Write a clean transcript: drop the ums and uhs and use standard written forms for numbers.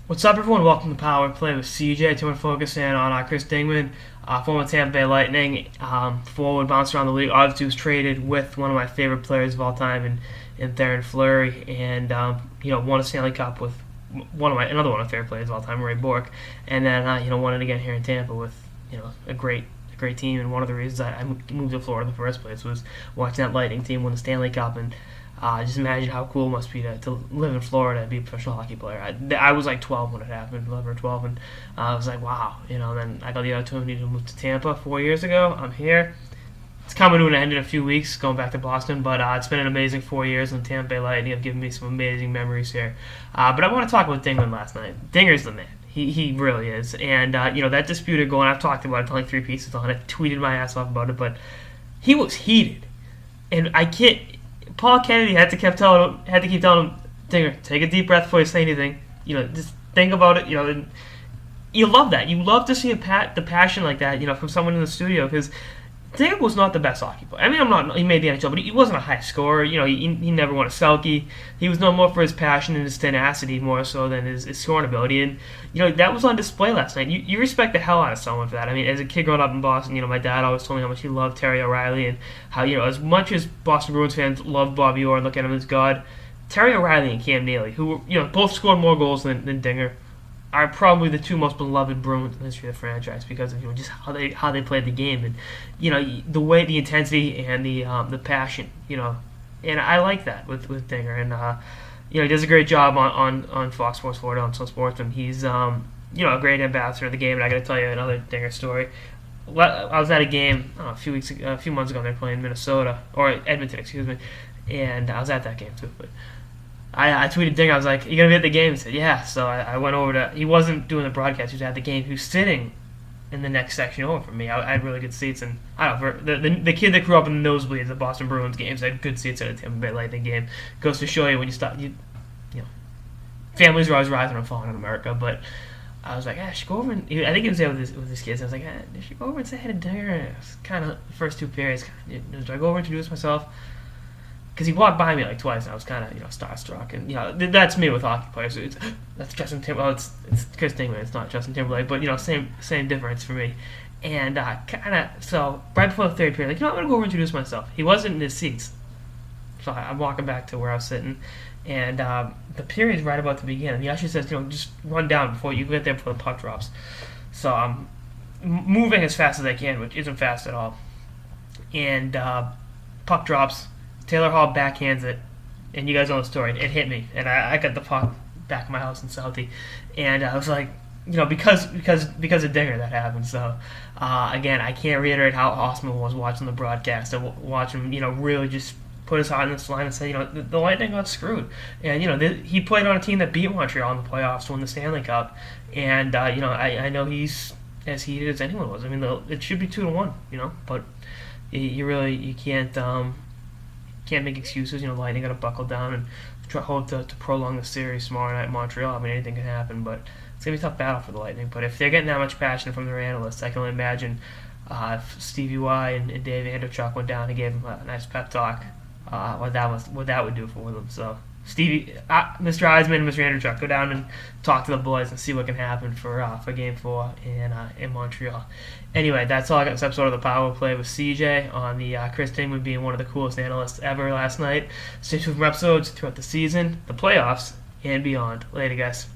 What's up, everyone? Welcome to Power Play with CJ. Today we're focusing on Chris Dingman, former Tampa Bay Lightning, forward, bounced around the league. Obviously, was traded with one of my favorite players of all time in Theoren Fleury, and won a Stanley Cup with another one of my favorite players of all time, Ray Bourque, and then won it again here in Tampa with a great team. And one of the reasons I moved to Florida in the first place was watching that Lightning team win the Stanley Cup. And just imagine how cool it must be to live in Florida and be a professional hockey player. I was like 12 when it happened, 11 or 12, and I was like, wow. And then I got the opportunity to move to Tampa 4 years ago. I'm here. It's coming to an end in a few weeks, going back to Boston, but it's been an amazing 4 years in Tampa Bay Lightning. Have given me some amazing memories here. But I want to talk about Dingman last night. Dinger's the man. He really is. And, that dispute going, I've talked about it, done like 3 pieces on it, tweeted my ass off about it, but he was heated. And I can't... Paul Kennedy had to keep telling him, Dinger, take a deep breath before you say anything. Just think about it. And you love that. You love to see the passion like that. From someone in the studio, because Dinger was not the best hockey player. I mean, he made the NHL, but he wasn't a high scorer. He never won a Selke. He was known more for his passion and his tenacity more so than his scoring ability. And that was on display last night. You respect the hell out of someone for that. I mean, as a kid growing up in Boston, my dad always told me how much he loved Terry O'Reilly and how as much as Boston Bruins fans loved Bobby Orr and look at him as God, Terry O'Reilly and Cam Neely, who both scored more goals than Dinger, are probably the two most beloved Bruins in the history of the franchise because of just how they played the game and the way, the intensity and the passion, and I like that with Dinger. And he does a great job on Fox Sports Florida on Sun Sports, and he's a great ambassador of the game. And I got to tell you another Dinger story. I was at a game a few months ago. They're playing Minnesota or Edmonton, excuse me, and I was at that game too, but. I tweeted Dinger, I was like, you going to be at the game? He said, yeah. So I went over to, he wasn't doing the broadcast, he was at the game. He was sitting in the next section over from me. I had really good seats, and I don't know, the kid that grew up in the nosebleeds at the Boston Bruins games had good seats at a Tampa Bay Lightning game. Goes to show you when you stop, families are always rising and falling in America, but I was like, I should go over and, I think he was there with his kids. I was like, I should go over and say hi to Dinger. It was kind of the first 2 periods. Do I go over and introduce myself? Because he walked by me like twice, and I was kind of starstruck, and that's me with hockey players. That's Justin Timberlake. Well, it's Chris Dingman. It's not Justin Timberlake, but same difference for me. And so right before the third period, I'm gonna go over and introduce myself. He wasn't in his seats, so I'm walking back to where I was sitting, and the period's right about to begin. And he actually says, just run down before you get there before the puck drops. So I'm moving as fast as I can, which isn't fast at all, and puck drops. Taylor Hall backhands it, and you guys know the story. It hit me, and I got the puck back in my house in Southie, and I was like, because of Dinger that happened. So again, I can't reiterate how awesome it was watching the broadcast and watch him, really just put his heart in this line and say, the Lightning got screwed, and he played on a team that beat Montreal in the playoffs to win the Stanley Cup, and I know he's as heated as anyone was. I mean, it should be 2-1, but you can't make excuses. Lightning got to buckle down and hope to prolong the series tomorrow night in Montreal. I mean, anything can happen, but it's going to be a tough battle for the Lightning. But if they're getting that much passion from their analysts, I can only imagine if Stevie Y and Dave Andrechuk went down and gave them a nice pep talk, what that would do for them. So Mr. Eisman and Mr. Andrechuk, go down and talk to the boys and see what can happen for Game 4 in Montreal. Anyway, that's all I got this episode of the Power Play with CJ on the Chris Dingman being one of the coolest analysts ever last night. Stay tuned for episodes throughout the season, the playoffs, and beyond. Later, guys.